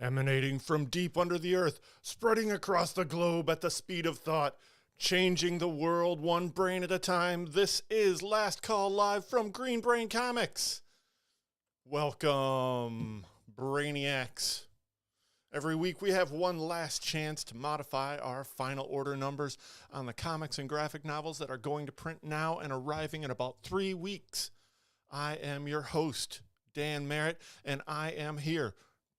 Emanating from deep under the earth, spreading across the globe at the speed of thought, changing the world one brain at a time. This is Last Call Live from Green Brain Comics. Welcome, Brainiacs. Every week we have one last chance to modify our final order numbers on the comics and graphic novels that are going to print now and arriving in about 3 weeks. I am your host, Dan Merritt, and I am here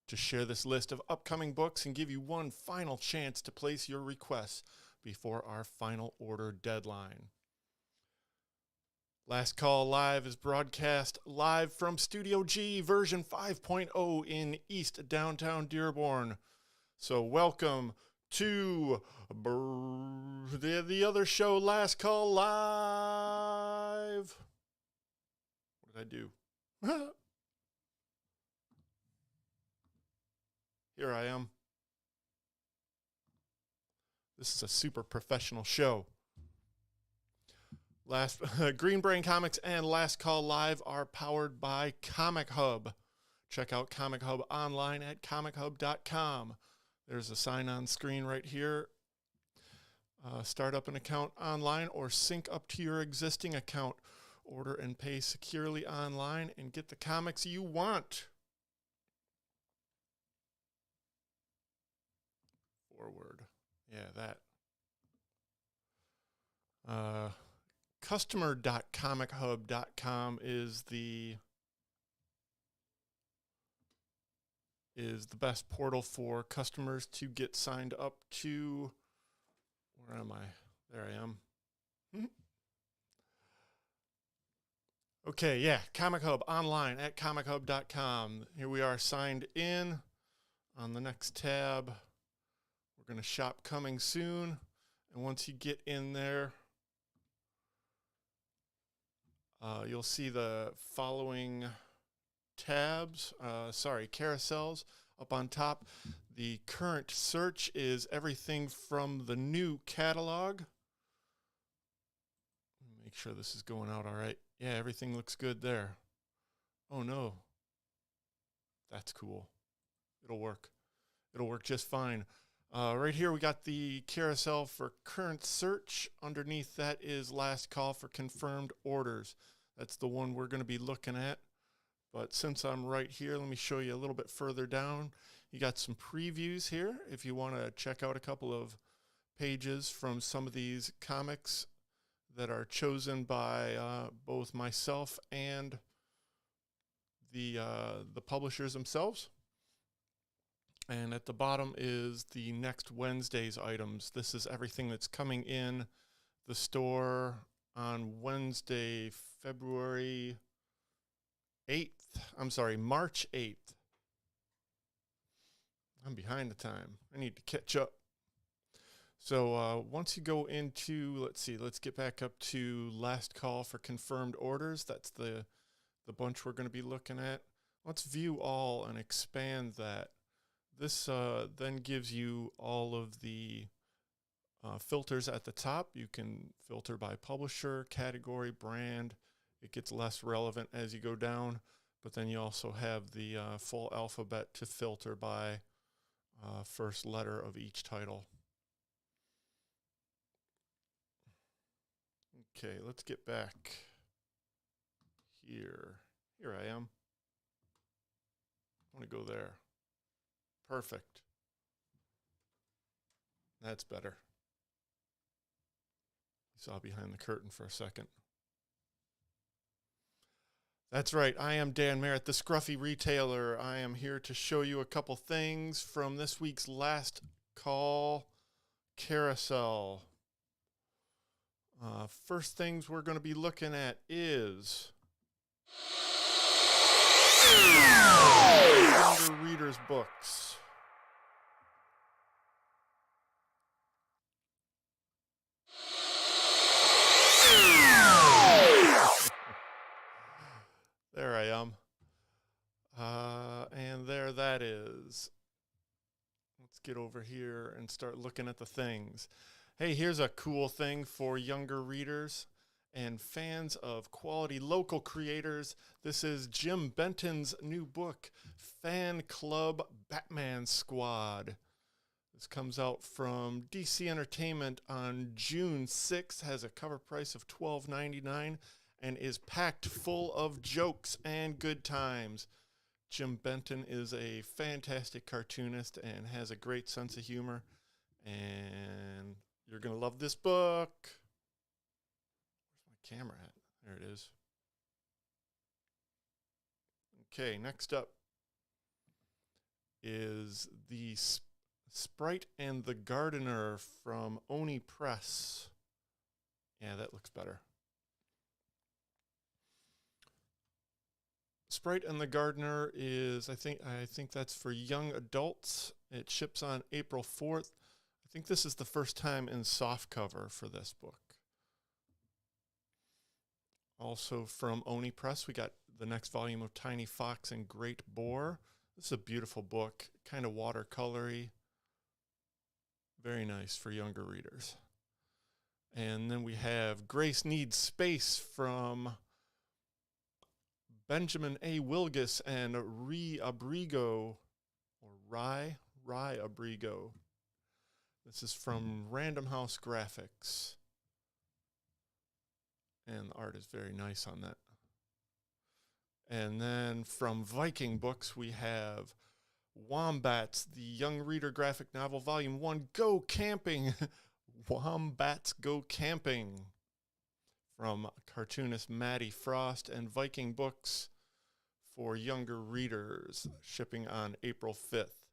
to share this list of upcoming books and give you one final chance to place your requests before our final order deadline. Last Call Live is broadcast live from Studio G version 5.0 in East Downtown Dearborn. So welcome to the other show, Last Call Live. What did I do? Here I am. This is a super professional show. Green Brain Comics and Last Call Live are powered by Comichub. Check out Comichub online at comichub.com. There's a sign on screen right here. Start up an account online or sync up to your existing account. Order and pay securely online and get the comics you want. Forward. Yeah, that. Customer.comichub.com is the best portal for customers to get signed up to. Where am I? There I am. Okay, yeah, Comichub online at comichub.com. Here we are signed in. On the next tab, we're going to shop coming soon. And once you get in there, you'll see the following carousels up on top. The current search is everything from the new catalog. Make sure this is going out all right. Yeah, everything looks good there. Oh no. That's cool. It'll work. It'll work just fine. Right here we got the carousel for current search. Underneath that is last call for confirmed orders. That's the one we're going to be looking at. But since I'm right here, let me show you a little bit further down. You got some previews here if you want to check out a couple of pages from some of these comics that are chosen by both myself and the publishers themselves. And at the bottom is the next Wednesday's items. This is everything that's coming in the store on Wednesday, March 8th. I'm behind the time. I need to catch up. So once you go into, let's get back up to last call for confirmed orders. That's the bunch we're going to be looking at. Let's view all and expand that. This then gives you all of the filters at the top. You can filter by publisher, category, brand. It gets less relevant as you go down, but then you also have the full alphabet to filter by first letter of each title. Okay, let's get back here. Here I am. I want to go there. Perfect. That's better. You saw behind the curtain for a second. That's right. I am Dan Merritt, the Scruffy Retailer. I am here to show you a couple things from this week's Last Call Carousel. First things we're going to be looking at is younger readers' books. There I am. And there that is. Let's get over here and start looking at the things. Hey, here's a cool thing for younger readers. and fans of quality local creators, this is Jim Benton's new book, Fan Club Batman Squad. This comes out from DC Entertainment on June 6th, has a cover price of $12.99, and is packed full of jokes and good times. Jim Benton is a fantastic cartoonist and has a great sense of humor, and you're going to love this book. Where's my camera at? There it is. Okay, next up is the Sprite and the Gardener from Oni Press. Yeah, that looks better. Sprite and the Gardener is, I think that's for young adults. It ships on April 4th. I think this is the first time in softcover for this book. Also from Oni Press, we got the next volume of Tiny Fox and Great Boar. This is a beautiful book, kind of watercolory. Very nice for younger readers. And then we have Grace Needs Space from Benjamin A. Wilgus and Rie Abrigo, or Rie Abrigo. This is from Random House Graphics. And the art is very nice on that. And then from Viking Books, we have Wombats, the Young Reader Graphic Novel, Volume 1, Go Camping. Wombats Go Camping. From cartoonist Maddie Frost and Viking Books for younger readers, shipping on April 5th.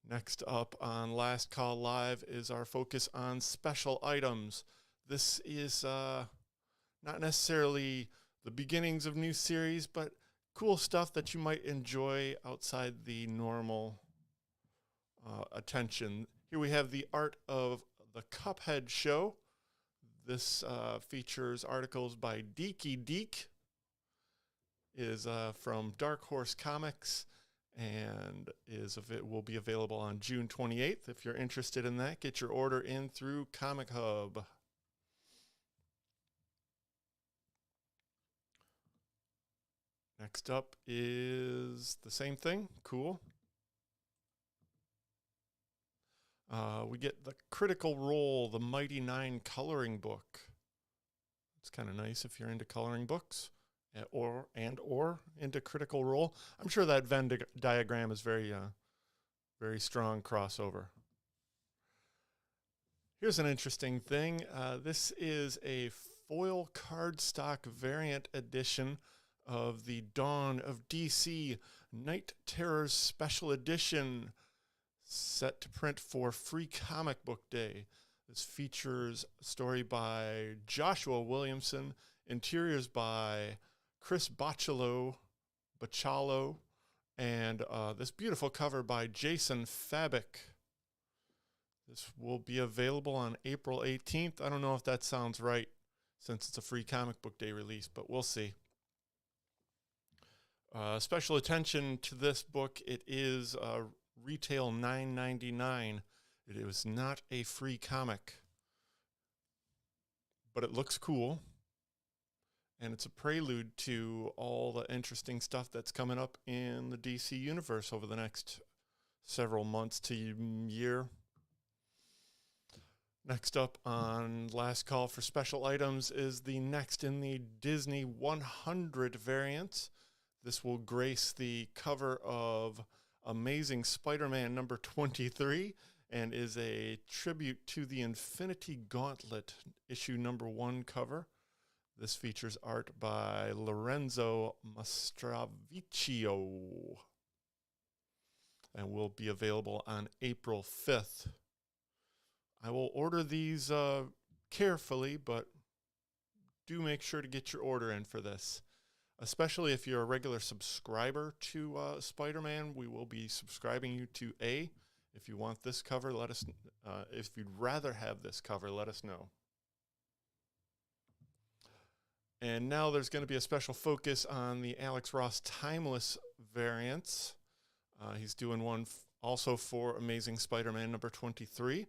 Next up on Last Call Live is our focus on special items. This is not necessarily the beginnings of new series, but cool stuff that you might enjoy outside the normal attention. Here we have the art of the Cuphead show. This features articles by Deaky Deek. Is from Dark Horse Comics and will be available on June 28th. If you're interested in that, get your order in through Comichub. Next up is the same thing. Cool. We get the Critical Role, the Mighty Nine coloring book. It's kind of nice if you're into coloring books or into Critical Role. I'm sure that Venn diagram is very strong crossover. Here's an interesting thing. This is a foil cardstock variant edition of the Dawn of DC Night Terrors Special Edition, set to print for Free Comic Book Day. This features a story by Joshua Williamson, interiors by Chris Bachalo, and this beautiful cover by Jason Fabic. This will be available on April 18th. I don't know if that sounds right since it's a Free Comic Book Day release, but we'll see. Special attention to this book. It is retail $9.99. It was not a free comic, but it looks cool. And it's a prelude to all the interesting stuff that's coming up in the DC universe over the next several months to year. Next up on Last Call for Special Items is the next in the Disney 100 variants. This will grace the cover of Amazing Spider-Man number 23 and is a tribute to the Infinity Gauntlet issue number 1 cover. This features art by Lorenzo Mastravicchio and will be available on April 5th. I will order these carefully, but do make sure to get your order in for this. Especially if you're a regular subscriber to Spider-Man, we will be subscribing you to A. If you want this cover, let us. If you'd rather have this cover, let us know. And now there's going to be a special focus on the Alex Ross Timeless variants. He's doing one also for Amazing Spider-Man number 23.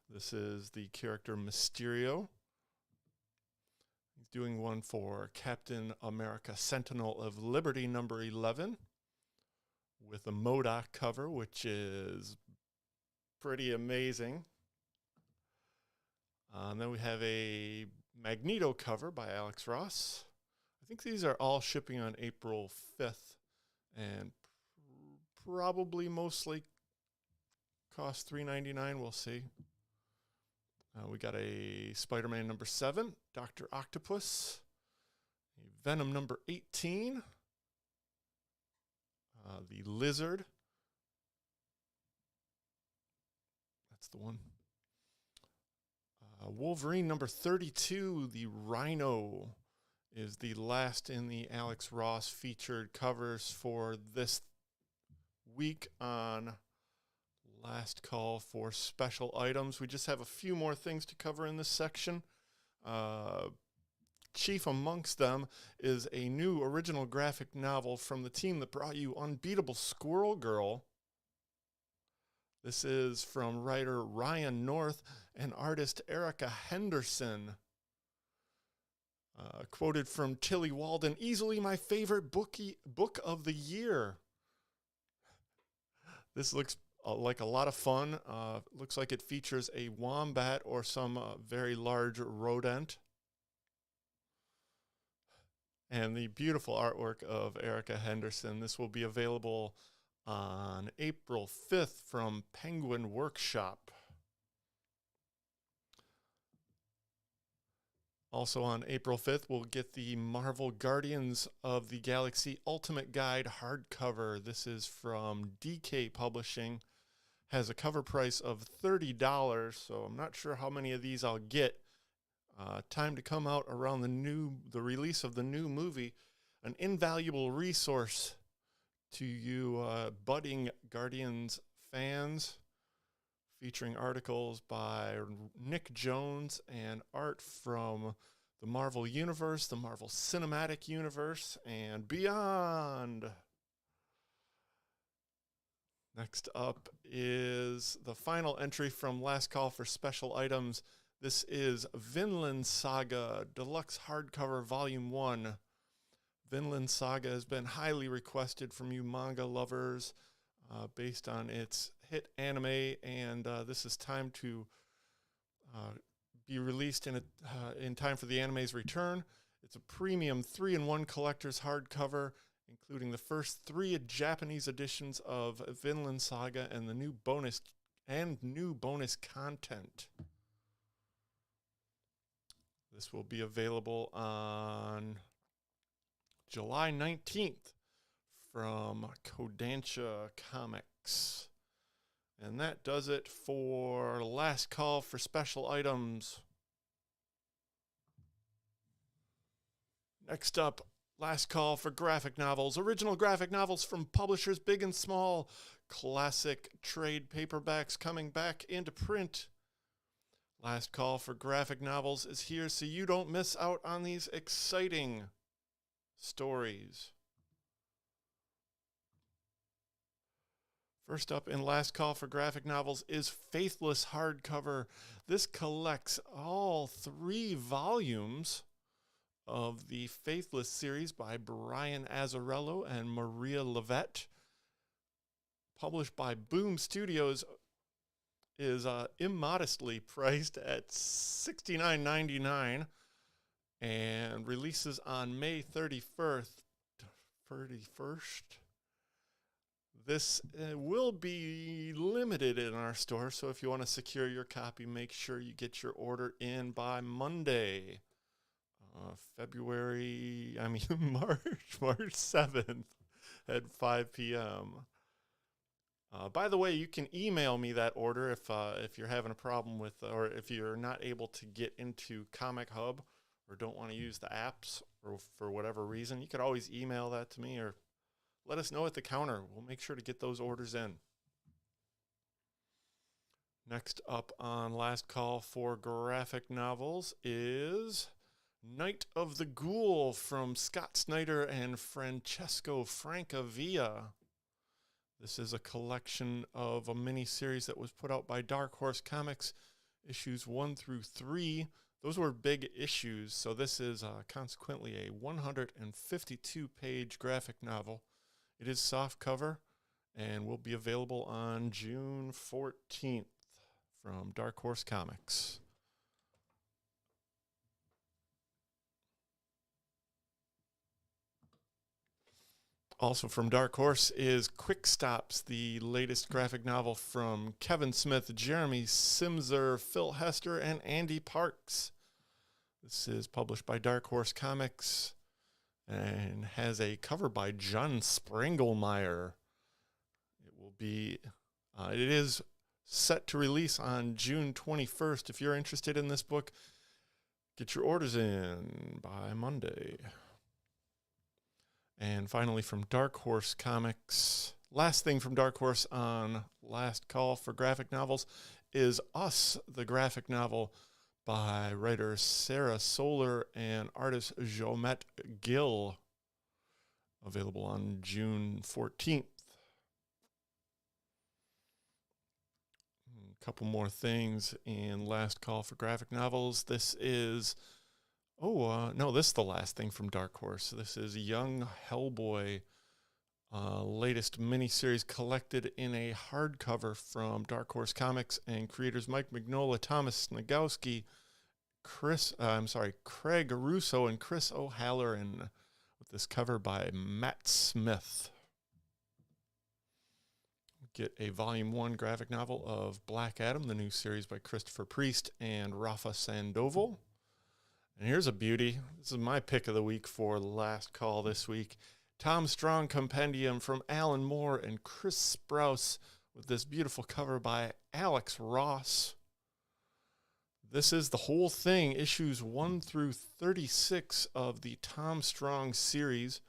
This is the character Mysterio. He's doing one for Captain America Sentinel of Liberty number 11 with a MODOK cover, which is pretty amazing. And then we have a Magneto cover by Alex Ross. I think these are all shipping on April 5th and probably mostly cost $3.99. We'll see. We got a Spider-Man number 7, Dr. Octopus, a Venom number 18, the Lizard. That's the one. Wolverine number 32, the Rhino, is the last in the Alex Ross featured covers for this week on Last Call for Special Items. We just have a few more things to cover in this section. Chief amongst them is a new original graphic novel from the team that brought you Unbeatable Squirrel Girl. This is from writer Ryan North and artist Erica Henderson. Quoted from Tilly Walden, easily my favorite book of the year. This looks like a lot of fun. Looks like it features a wombat or some very large rodent. And the beautiful artwork of Erica Henderson. This will be available on April 5th from Penguin Workshop. Also on April 5th, we'll get the Marvel Guardians of the Galaxy Ultimate Guide hardcover. This is from DK Publishing. Has a cover price of $30, so I'm not sure how many of these I'll get. Time to come out around the release of the new movie. An invaluable resource to you budding Guardians fans, featuring articles by Nick Jones and art from the Marvel Universe, the Marvel Cinematic Universe, and beyond. Next up is the final entry from Last Call for Special Items. This is Vinland Saga Deluxe Hardcover Volume 1. Vinland Saga has been highly requested from you manga lovers based on its hit anime, and this is time to be released in time for the anime's return. It's a premium 3-in-1 collector's hardcover, including the first 3 Japanese editions of Vinland Saga and the new bonus content. This will be available on July 19th from Kodansha Comics. And that does it for Last Call for Special Items. Next up, Last Call for Graphic Novels. Original graphic novels from publishers big and small. Classic trade paperbacks coming back into print. Last Call for Graphic Novels is here so you don't miss out on these exciting stories. First up in Last Call for Graphic Novels is Faithless hardcover. This collects all 3 volumes of the Faithless series by Brian Azzarello and Maria Levette. Published by Boom Studios, is immodestly priced at $69.99 and releases on May 31st. This will be limited in our store, so if you want to secure your copy, make sure you get your order in by Monday, March 7th at 5 p.m. By the way, you can email me that order if you're having a problem with, or if you're not able to get into Comichub or don't want to use the apps or for whatever reason. You could always email that to me or let us know at the counter. We'll make sure to get those orders in. Next up on Last Call for Graphic Novels is Night of the Ghoul from Scott Snyder and Francesco Francavilla. This is a collection of a mini-series that was put out by Dark Horse Comics, issues 1 through 3. Those were big issues, so this is consequently a 152-page graphic novel. It is soft cover and will be available on June 14th from Dark Horse Comics. Also from Dark Horse is Quick Stops, the latest graphic novel from Kevin Smith, Jeremy Simser, Phil Hester, and Andy Parks. This is published by Dark Horse Comics and has a cover by John Sprangelmeyer. It is set to release on June 21st. If you're interested in this book, get your orders in by Monday. And finally, from Dark Horse Comics, last thing from Dark Horse on Last Call for Graphic Novels is Us, the graphic novel by writer Sarah Solar and artist Jomet Gill, available on June 14th. A couple more things in Last Call for Graphic Novels. This is this is the last thing from Dark Horse. This is Young Hellboy, latest miniseries collected in a hardcover from Dark Horse Comics and creators Mike Mignola, Thomas Snagowski, Craig Russo, and Chris O'Halloran, with this cover by Matt Smith. Get a Volume 1 graphic novel of Black Adam, the new series by Christopher Priest and Rafa Sandoval. And here's a beauty. This is my pick of the week for Last Call this week. Tom Strong Compendium from Alan Moore and Chris Sprouse, with this beautiful cover by Alex Ross. This is the whole thing, issues 1 through 36 of the Tom Strong series,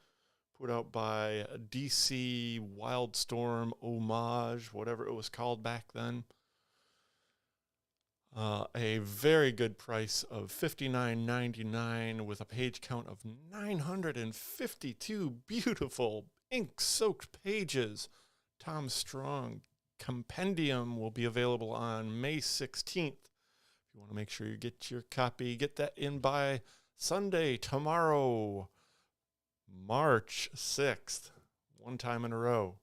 put out by DC Wildstorm Homage, whatever it was called back then. A very good price of $59.99 with a page count of 952 beautiful ink-soaked pages. Tom Strong Compendium will be available on May 16th. If you want to make sure you get your copy, get that in by Sunday, tomorrow, March 6th, one time in a row.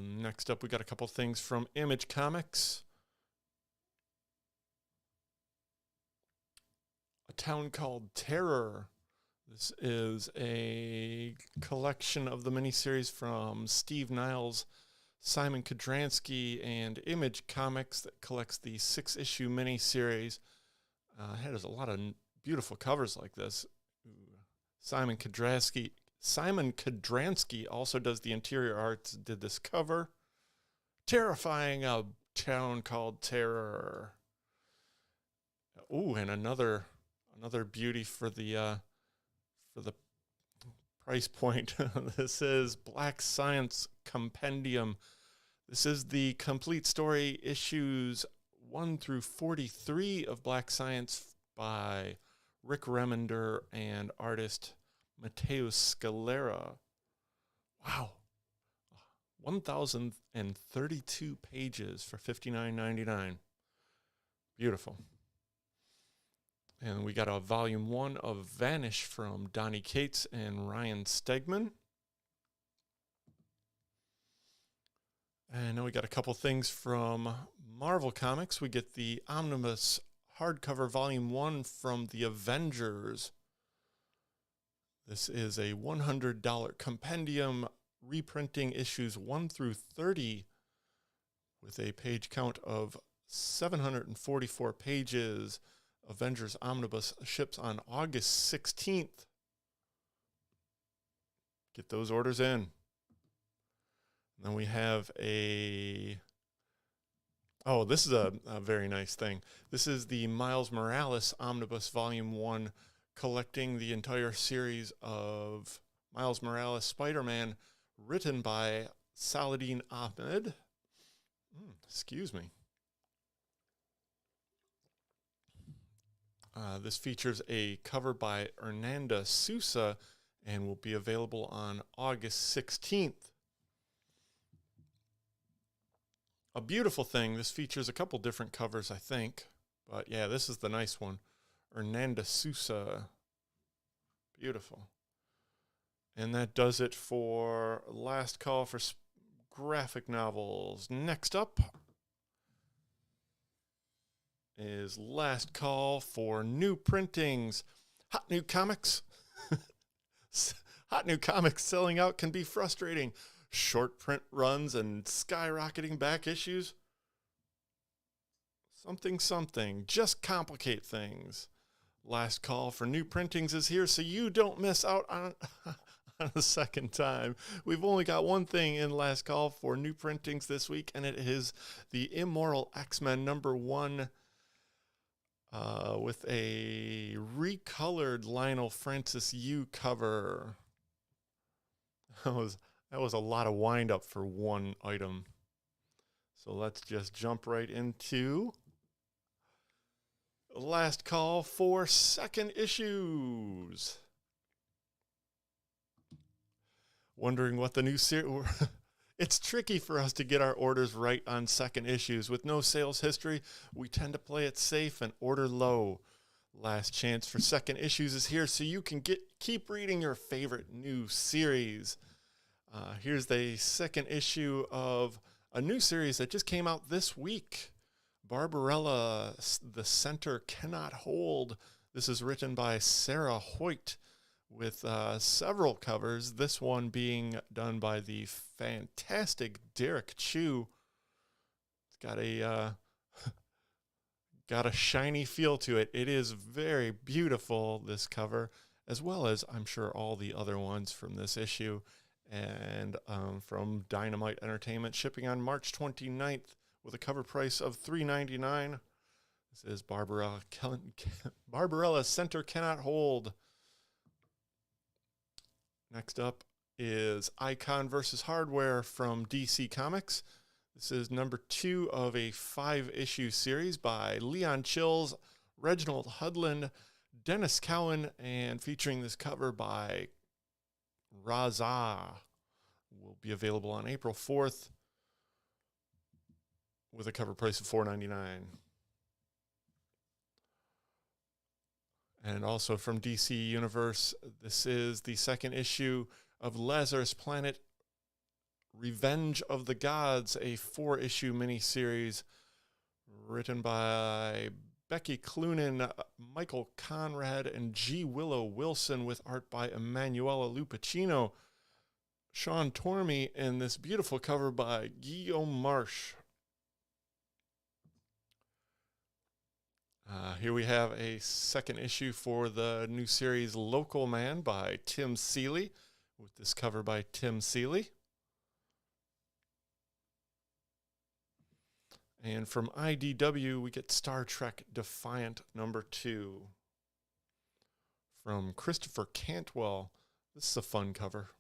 Next up, we got a couple things from Image Comics. A Town Called Terror. This is a collection of the miniseries from Steve Niles, Simon Kodransky, and Image Comics that collects the 6-issue miniseries. It has a lot of beautiful covers like this. Simon Kodransky also does the interior arts, did this cover. Terrifying, A Town Called Terror. Ooh, and another beauty for the price point. This is Black Science Compendium. This is the complete story, issues 1 through 43 of Black Science by Rick Remender and artist Matteo Scalera. Wow. 1,032 pages for $59.99. Beautiful. And we got a Volume 1 of Vanish from Donnie Cates and Ryan Stegman. And then we got a couple things from Marvel Comics. We get the Omnibus hardcover Volume 1 from The Avengers. This is a $100 compendium reprinting issues 1 through 30 with a page count of 744 pages. Avengers Omnibus ships on August 16th. Get those orders in. And then we have this is a very nice thing. This is the Miles Morales Omnibus Volume 1, collecting the entire series of Miles Morales Spider-Man, written by Saladin Ahmed. Excuse me. This features a cover by Hernanda Sousa and will be available on August 16th. A beautiful thing. This features a couple different covers, I think. But yeah, this is the nice one. Hernanda Sousa. Beautiful. And that does it for Last Call for graphic novels. Next up is Last Call for new printings. Hot new comics. Hot new comics selling out can be frustrating. Short print runs and skyrocketing back issues. Something. Just complicate things. Last Call for new printings is here so you don't miss out on a second time. We've only got one thing in Last Call for new printings this week, and it is the Immoral X-Men #1 with a recolored Lionel Francis Yu cover. That was a lot of wind up for one item. So let's just jump right into Last Call for second issues. Wondering what the new series... It's tricky for us to get our orders right on second issues. With no sales history, we tend to play it safe and order low. Last chance for second issues is here so you can keep reading your favorite new series. Here's the second issue of a new series that just came out this week. Barbarella, The Center Cannot Hold. This is written by Sarah Hoyt with several covers. This one being done by the fantastic Derek Chu. It's got a shiny feel to it. It is very beautiful, this cover, as well as I'm sure all the other ones from this issue. And from Dynamite Entertainment, shipping on March 29th with a cover price of $3.99. This is Barbarella Center Cannot Hold. Next up is Icon vs. Hardware from DC Comics. This is #2 of a 5-issue series by Leon Chills, Reginald Hudlin, Dennis Cowan, and featuring this cover by Raza. Will be available on April 4th with a cover price of $4.99. And also from DC Universe, this is the second issue of Lazarus Planet, Revenge of the Gods, a 4-issue miniseries written by Becky Cloonan, Michael Conrad, and G. Willow Wilson, with art by Emanuela Lupacino, Sean Tormey, and this beautiful cover by Guillaume Marsh. Here we have a second issue for the new series Local Man by Tim Seeley, with this cover by Tim Seeley. And from IDW, we get Star Trek Defiant #2 from Christopher Cantwell. This is a fun cover.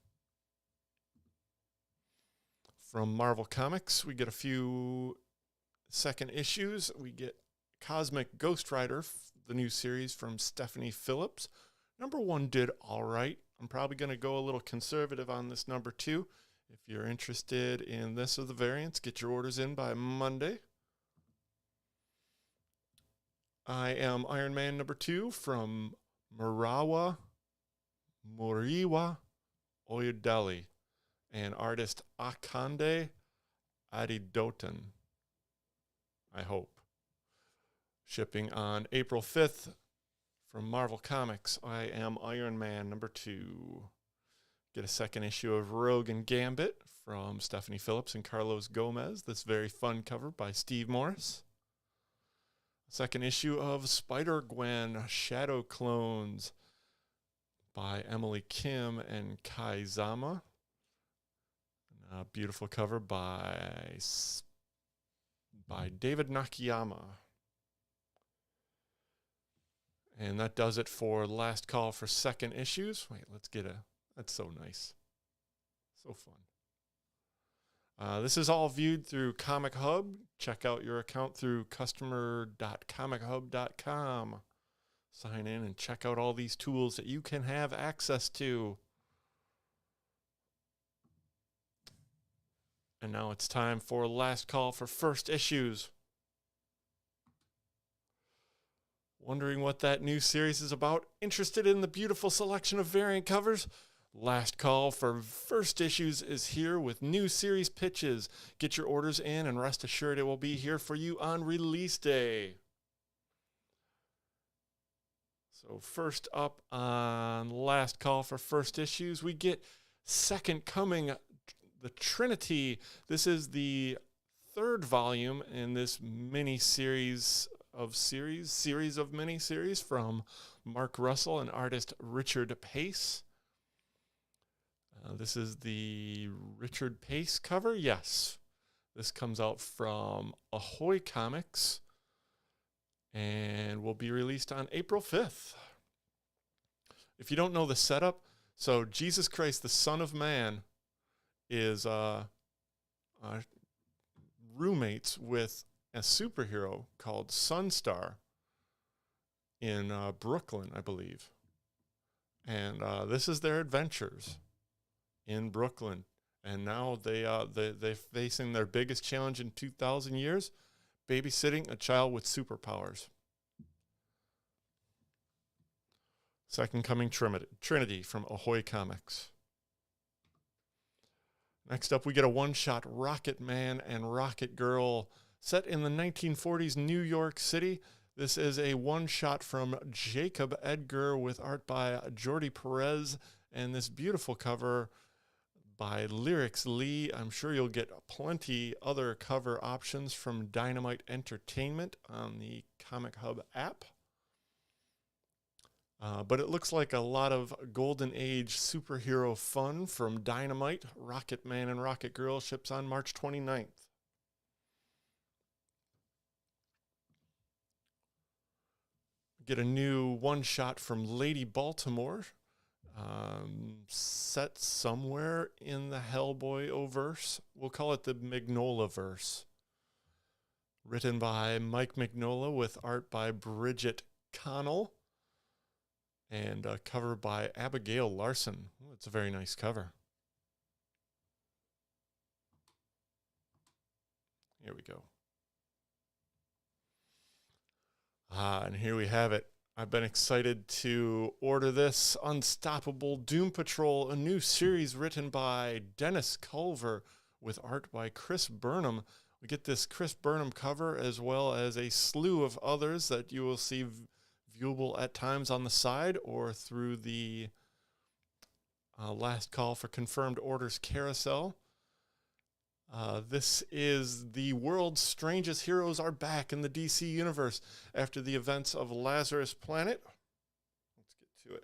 From Marvel Comics, we get a few second issues. We get Cosmic Ghost Rider, the new series from Stephanie Phillips. #1 did all right. I'm probably going to go a little conservative on this #2. If you're interested in this or the variants, get your orders in by Monday. I Am Iron Man #2 from Muriwa Oyedele and artist Akande Adidotan, I hope. Shipping on April 5th from Marvel Comics, I Am Iron Man #2. Get a second issue of Rogue and Gambit from Stephanie Phillips and Carlos Gomez. This very fun cover by Steve Morris. Second issue of Spider-Gwen Shadow Clones by Emily Kim and Kai Zama. A beautiful cover by David Nakayama. And that does it for Last Call for second issues. Wait, that's so nice. So fun. This is all viewed through Comic Hub. Check out your account through customer.comichub.com. sign in and check out all these tools that you can have access to. And now it's time for last call for first issues. Wondering what that new series is about? Interested in the beautiful selection of variant covers? Last call for first issues is here with new series pitches. Get your orders in and rest assured it will be here for you on release day. So first up on last call for first issues, we get Second Coming, the Trinity. This is the third volume in this series of mini-series from Mark Russell and artist Richard Pace. This is the Richard Pace cover. Yes, this comes out from Ahoy Comics and will be released on April 5th. If you don't know the setup, so Jesus Christ, the Son of Man, is roommates with a superhero called Sunstar in Brooklyn, I believe. And this is their adventures in Brooklyn. And now they're facing their biggest challenge in 2,000 years, babysitting a child with superpowers. Second Coming Trinity from Ahoy Comics. Next up, we get a one-shot Rocket Man and Rocket Girl set in the 1940s New York City. This is a one-shot from Jacob Edgar with art by Jordi Perez and this beautiful cover by Lyrics Lee. I'm sure you'll get plenty other cover options from Dynamite Entertainment on the Comichub app. But it looks like a lot of Golden Age superhero fun from Dynamite. Rocket Man and Rocket Girl ships on March 29th. Get a new one-shot from Lady Baltimore, set somewhere in the Hellboy-o-verse. We'll call it the Mignola-verse. Written by Mike Mignola with art by Bridget Connell. And a cover by Abigail Larson. Ooh, it's a very nice cover. Here we go. And here we have it. I've been excited to order this. Unstoppable Doom Patrol, a new series written by Dennis Culver with art by Chris Burnham. We get this Chris Burnham cover as well as a slew of others that you will see viewable at times on the side or through the last call for confirmed orders carousel. This is the world's strangest heroes are back in the DC universe after the events of Lazarus Planet. Let's get to it.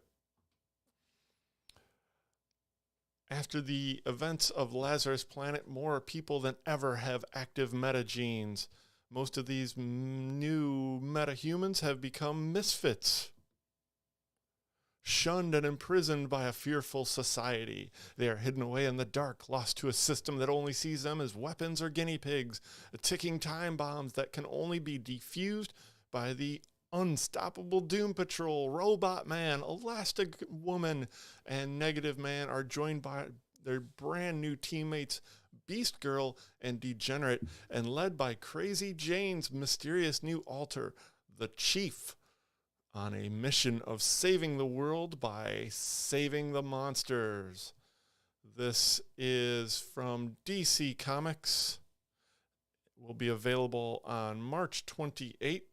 After the events of Lazarus Planet, more people than ever have active metagenes. Most of these new metahumans have become misfits. Shunned and imprisoned by a fearful society. They are hidden away in the dark, lost to a system that only sees them as weapons or guinea pigs, ticking time bombs that can only be defused by the unstoppable Doom Patrol. Robot Man, Elastic Woman, and Negative Man are joined by their brand new teammates Beast Girl and Degenerate, and led by Crazy Jane's mysterious new alter, the Chief, on a mission of saving the world by saving the monsters. This is from DC Comics. It will be available on March 28th.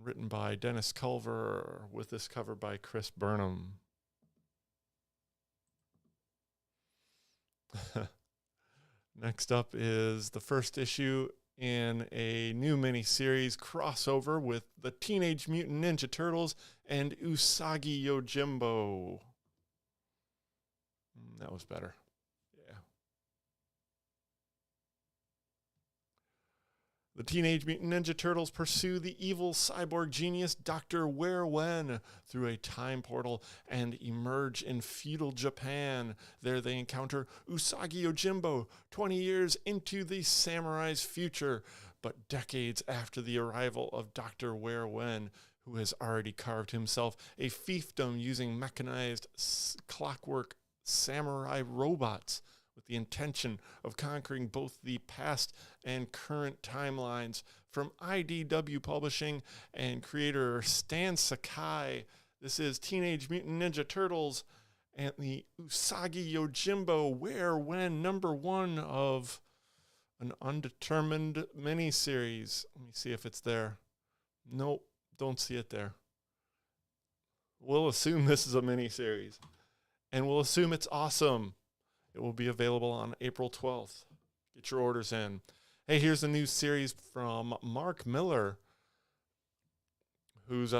Written by Dennis Culver with this cover by Chris Burnham. Next up is the first issue in a new mini-series crossover with the Teenage Mutant Ninja Turtles and Usagi Yojimbo. That was better. Yeah. The Teenage Mutant Ninja Turtles pursue the evil cyborg genius Dr. Ware-Wen through a time portal and emerge in feudal Japan. There they encounter Usagi Yojimbo, 20 years into the samurai's future, but decades after the arrival of Dr. Ware-Wen, who has already carved himself a fiefdom using mechanized clockwork samurai robots with the intention of conquering both the past and current timelines. From IDW Publishing and creator Stan Sakai, this is Teenage Mutant Ninja Turtles and the Usagi Yojimbo Where When #1 of an undetermined miniseries. Let me see if it's there. Nope, don't see it there. We'll assume this is a miniseries, and we'll assume it's awesome. It will be available on April 12th. Get your orders in. Hey, here's a new series from Mark Miller, whose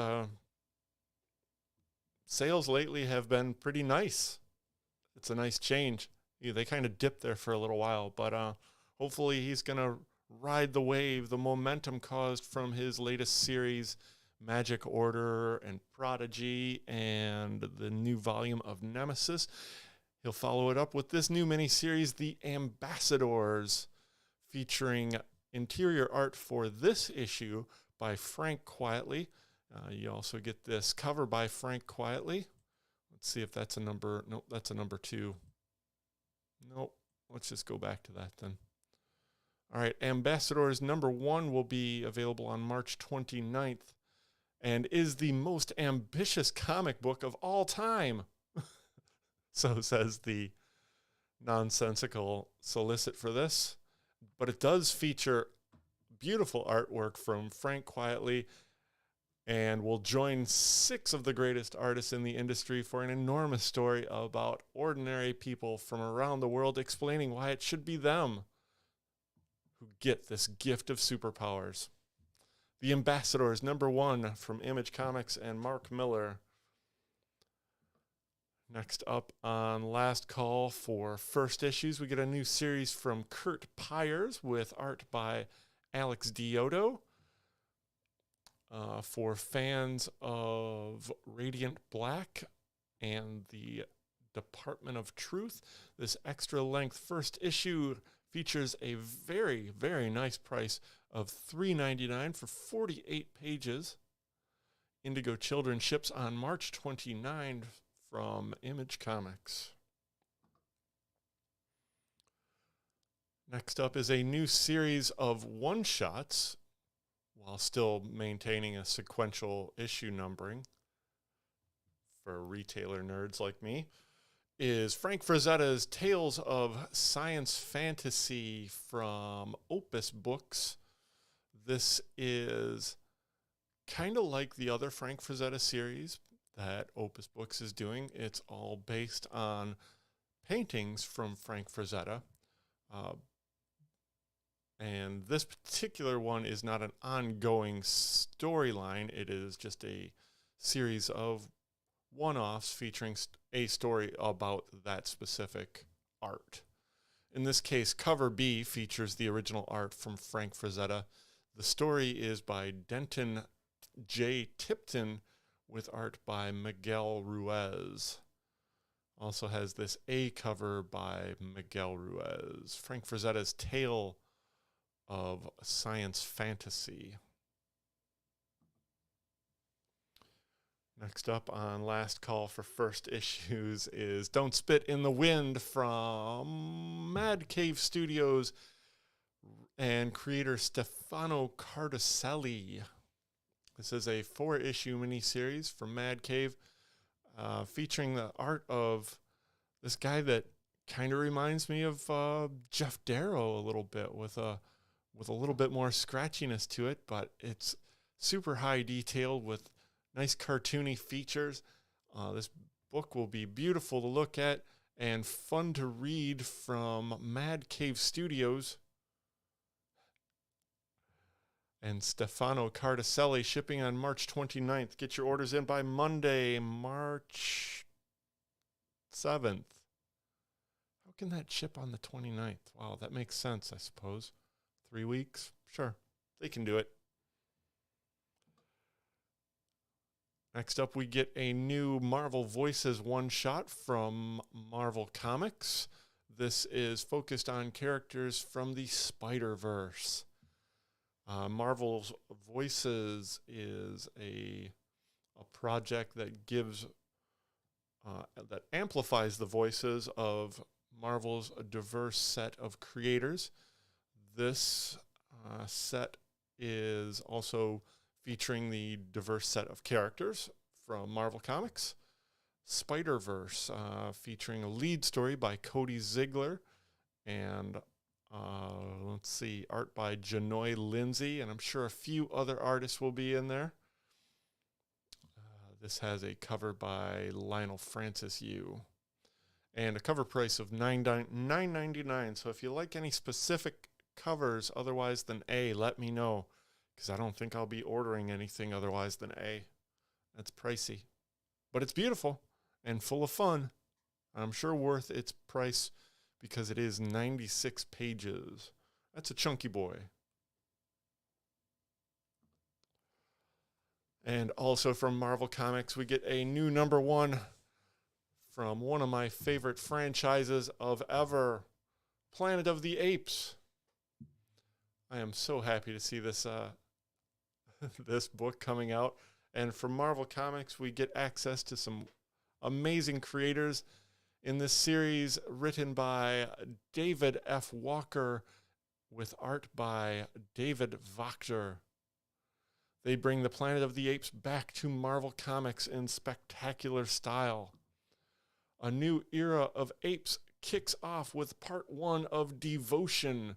sales lately have been pretty nice. It's a nice change. Yeah, they kind of dipped there for a little while, but hopefully he's going to ride the wave, the momentum caused from his latest series, Magic Order and Prodigy, and the new volume of Nemesis. He'll follow it up with this new miniseries, The Ambassadors, featuring interior art for this issue by Frank Quietly. You also get this cover by Frank Quietly. Let's see if that's a number. Nope, that's a number 2. Nope, let's just go back to that then. All right, Ambassadors #1 will be available on March 29th and is the most ambitious comic book of all time. So says the nonsensical solicit for this. But it does feature beautiful artwork from Frank Quietly and will join 6 of the greatest artists in the industry for an enormous story about ordinary people from around the world explaining why it should be them who get this gift of superpowers. The Ambassadors #1 from Image Comics and Mark Miller. Next up on Last Call for first issues, we get a new series from Kurt Pyers with art by Alex Diodo. For fans of Radiant Black and the Department of Truth, this extra-length first issue features a very, very nice price of $3.99 for 48 pages. Indigo Children ships on March 29 from Image Comics. Next up is a new series of one-shots, while still maintaining a sequential issue numbering for retailer nerds like me, is Frank Frazetta's Tales of Science Fantasy from Opus Books. This is kind of like the other Frank Frazetta series that Opus Books is doing. It's all based on paintings from Frank Frazetta. And this particular one is not an ongoing storyline. It is just a series of one-offs featuring a story about that specific art. In this case, cover B features the original art from Frank Frazetta. The story is by Denton J. Tipton with art by Miguel Ruiz. Also has this A cover by Miguel Ruiz. Frank Frazetta's Tale of Science Fantasy. Next up on Last Call for first issues is Don't Spit in the Wind from Mad Cave Studios and creator Stefano Cardacelli. This is a 4-issue miniseries from Mad Cave featuring the art of this guy that kind of reminds me of Jeff Darrow a little bit with a little bit more scratchiness to it, but it's super high detailed with nice cartoony features. This book will be beautiful to look at and fun to read from Mad Cave Studios. And Stefano Cardacelli shipping on March 29th. Get your orders in by Monday, March 7th. How can that ship on the 29th? Wow, that makes sense, I suppose. 3 weeks? Sure, they can do it. Next up, we get a new Marvel Voices one-shot from Marvel Comics. This is focused on characters from the Spider-Verse. Marvel's Voices is a a project that that amplifies the voices of Marvel's diverse set of creators. This set is also featuring the diverse set of characters from Marvel Comics. Spider-Verse, featuring a lead story by Cody Ziegler and art by Janoy Lindsay, and I'm sure a few other artists will be in there. This has a cover by Lionel Francis Yu and a cover price of $9.99. So if you like any specific covers otherwise than A, let me know, because I don't think I'll be ordering anything otherwise than A. That's pricey, but it's beautiful and full of fun. I'm sure worth its price because it is 96 pages. That's a chunky boy. And also from Marvel Comics, we get a new #1 from one of my favorite franchises of ever, Planet of the Apes. I am so happy to see this this book coming out. And from Marvel Comics, we get access to some amazing creators in this series, written by David F. Walker with art by David Wachter. They bring the Planet of the Apes back to Marvel Comics in spectacular style. A new era of apes kicks off with part 1 of Devotion.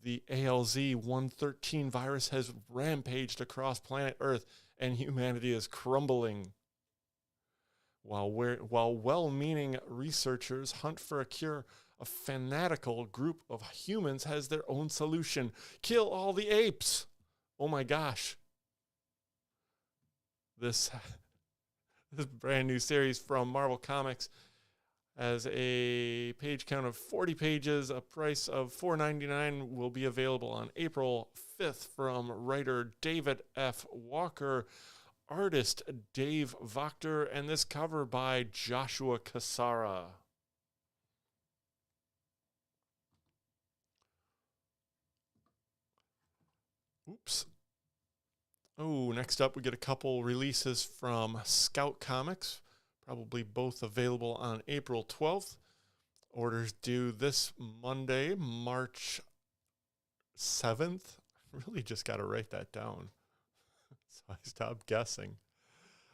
The ALZ-113 virus has rampaged across planet Earth, and humanity is crumbling. While well-meaning researchers hunt for a cure, a fanatical group of humans has their own solution. Kill all the apes! Oh my gosh. This brand new series from Marvel Comics has a page count of 40 pages. A price of $4.99 will be available on April 5th from writer David F. Walker, artist Dave Wachter, and this cover by Joshua Cassara. Oops. Oh, next up we get a couple releases from Scout Comics, probably both available on April 12th. Orders due this Monday, March 7th. I really just got to write that down, so I stopped guessing.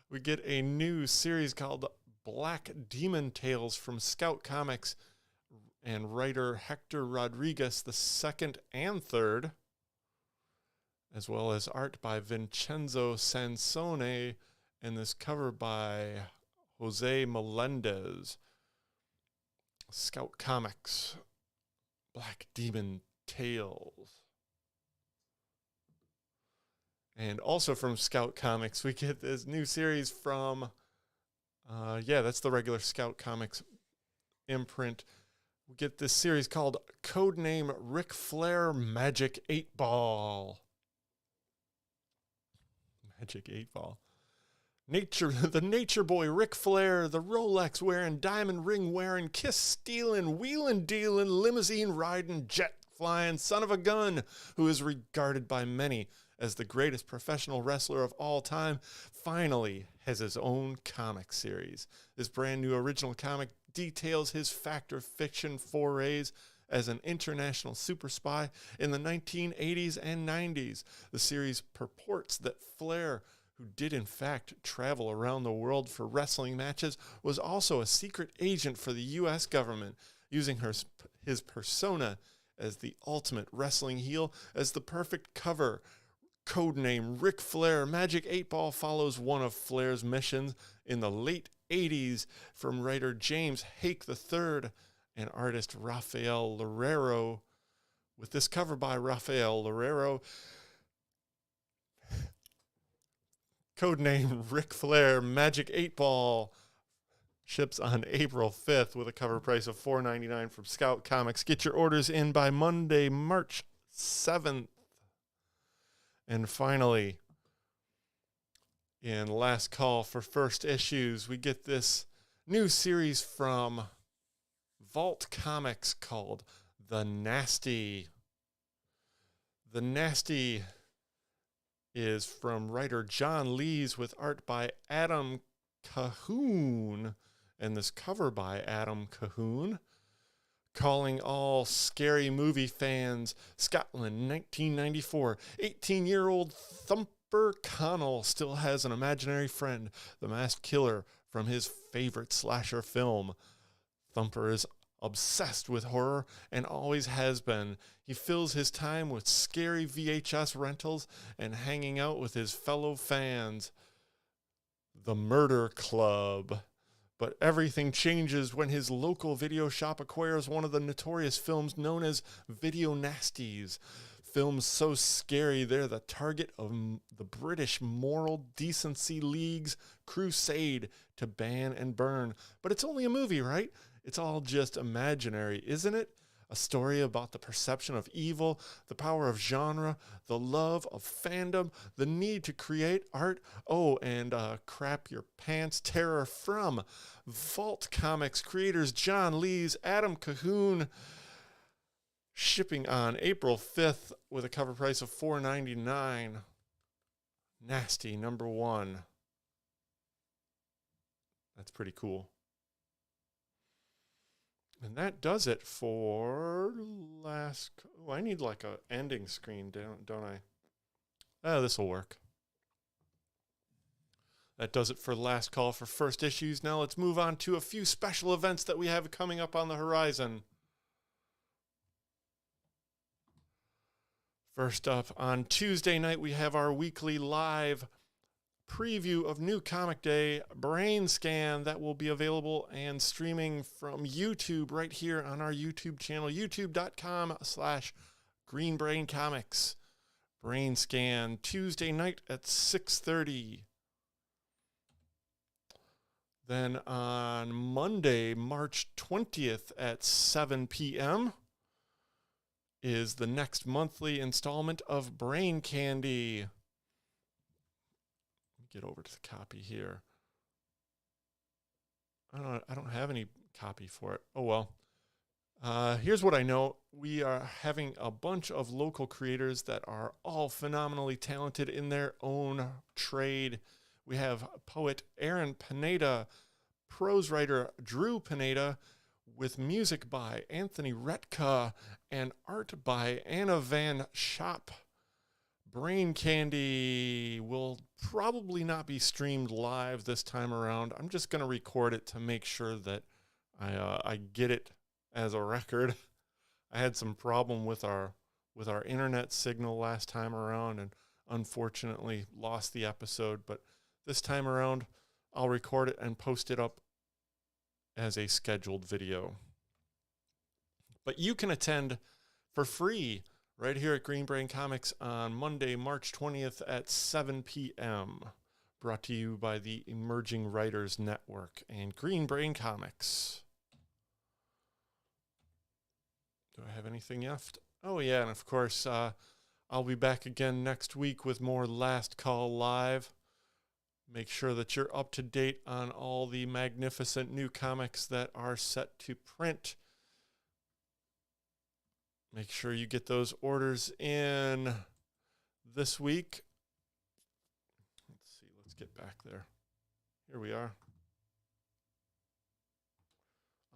We get a new series called Black Demon Tales from Scout Comics and writer Hector Rodriguez the second and third, as well as art by Vincenzo Sansone, and this cover by Jose Melendez. Scout Comics, Black Demon Tales. And also from Scout Comics, we get this new series from, that's the regular Scout Comics imprint. We get this series called Codename Ric Flair Magic 8-Ball. Magic 8-Ball. The nature boy Ric Flair, the Rolex wearing, diamond ring wearing, kiss stealing, wheeling dealing, limousine riding, jet flying son of a gun, who is regarded by many as the greatest professional wrestler of all time, finally has his own comic series. This brand new original comic details his fact or fiction forays as an international super spy in the 1980s and 90s. The series purports that Flair, who did in fact travel around the world for wrestling matches, was also a secret agent for the U.S. government, using his persona as the ultimate wrestling heel as the perfect cover. Codename Ric Flair Magic 8-Ball follows one of Flair's missions in the late 80s from writer James Hake III and artist Rafael Loureiro. With this cover by Rafael Loureiro, codename Ric Flair Magic 8-Ball ships on April 5th with a cover price of $4.99 from Scout Comics. Get your orders in by Monday, March 7th. And finally, in last call for first issues, we get this new series from Vault Comics called The Nasty. The Nasty is from writer John Lees with art by Adam Cahoon. And this cover by Adam Cahoon, calling all scary movie fans, Scotland, 1994. 18-year-old Thumper Connell still has an imaginary friend, the masked killer from his favorite slasher film. Thumper is obsessed with horror and always has been. He fills his time with scary VHS rentals and hanging out with his fellow fans. The Murder Club. But everything changes when his local video shop acquires one of the notorious films known as Video Nasties. Films so scary they're the target of the British Moral Decency League's crusade to ban and burn. But it's only a movie, right? It's all just imaginary, isn't it? A story about the perception of evil, the power of genre, the love of fandom, the need to create art, and crap your pants terror from Vault Comics creators John Lees, Adam Cahoon, shipping on April 5th with a cover price of $4.99. Nasty #1. That's pretty cool. And that does it for last... Oh, I need like a ending screen, don't I? Oh, this will work. That does it for last call for first issues. Now let's move on to a few special events that we have coming up on the horizon. First up, on Tuesday night, we have our weekly live preview of New Comic Day, BrainScan, that will be available and streaming from YouTube right here on our YouTube channel, youtube.com/greenbraincomics. BrainScan, Tuesday night at 6:30. Then on Monday, March 20th at 7 p.m. is the next monthly installment of Brain Candy. Get over to the copy here. I don't have any copy for it. Oh well. Here's what I know. We are having a bunch of local creators that are all phenomenally talented in their own trade. We have poet Aaron Pineda, prose writer Drew Pineda, with music by Anthony Retka and art by Anna Van Schop. Brain Candy will probably not be streamed live this time around. I'm just going to record it to make sure that I get it as a record. I had some problem with our internet signal last time around and unfortunately lost the episode. But this time around, I'll record it and post it up as a scheduled video. But you can attend for free right here at Green Brain Comics on Monday, March 20th at 7 p.m. Brought to you by the Emerging Writers Network and Green Brain Comics. Do I have anything left? Oh, yeah, and of course, I'll be back again next week with more Last Call Live. Make sure that you're up to date on all the magnificent new comics that are set to print. Make sure you get those orders in this week. Let's see, let's get back there. Here we are.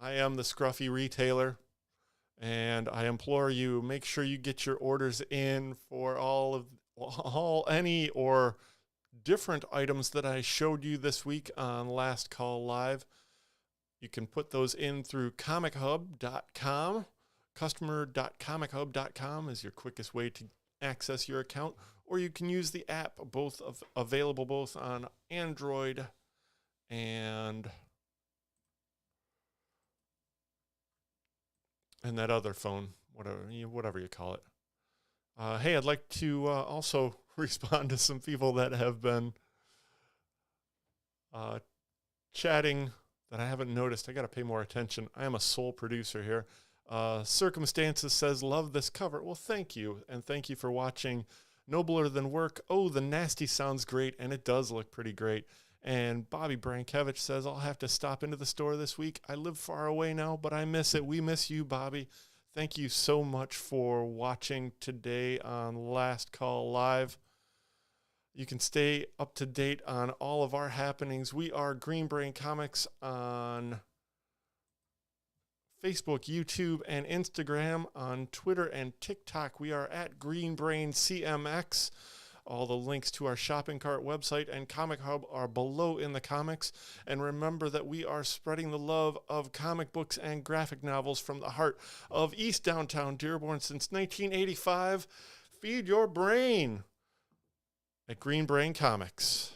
I am the Scruffy Retailer, and I implore you, make sure you get your orders in for any or different items that I showed you this week on Last Call Live. You can put those in through comichub.com. Customer.comichub.com is your quickest way to access your account, or you can use the app, available both on Android and that other phone, whatever you call it. Hey, I'd like to also respond to some people that have been chatting that I haven't noticed. I got to pay more attention. I am a sole producer here. Circumstances says, love this cover. Well, thank you. And thank you for watching Nobler Than Work. Oh, the nasty sounds great. And it does look pretty great. And Bobby Brankevich says, I'll have to stop into the store this week. I live far away now, but I miss it. We miss you, Bobby. Thank you so much for watching today on Last Call Live. You can stay up to date on all of our happenings. We are Green Brain Comics on Facebook, YouTube, and Instagram. On Twitter and TikTok, we are at Green Brain CMX. All the links to our shopping cart website and Comichub are below in the comics. And remember that we are spreading the love of comic books and graphic novels from the heart of East Downtown Dearborn since 1985. Feed your brain at Green Brain Comics.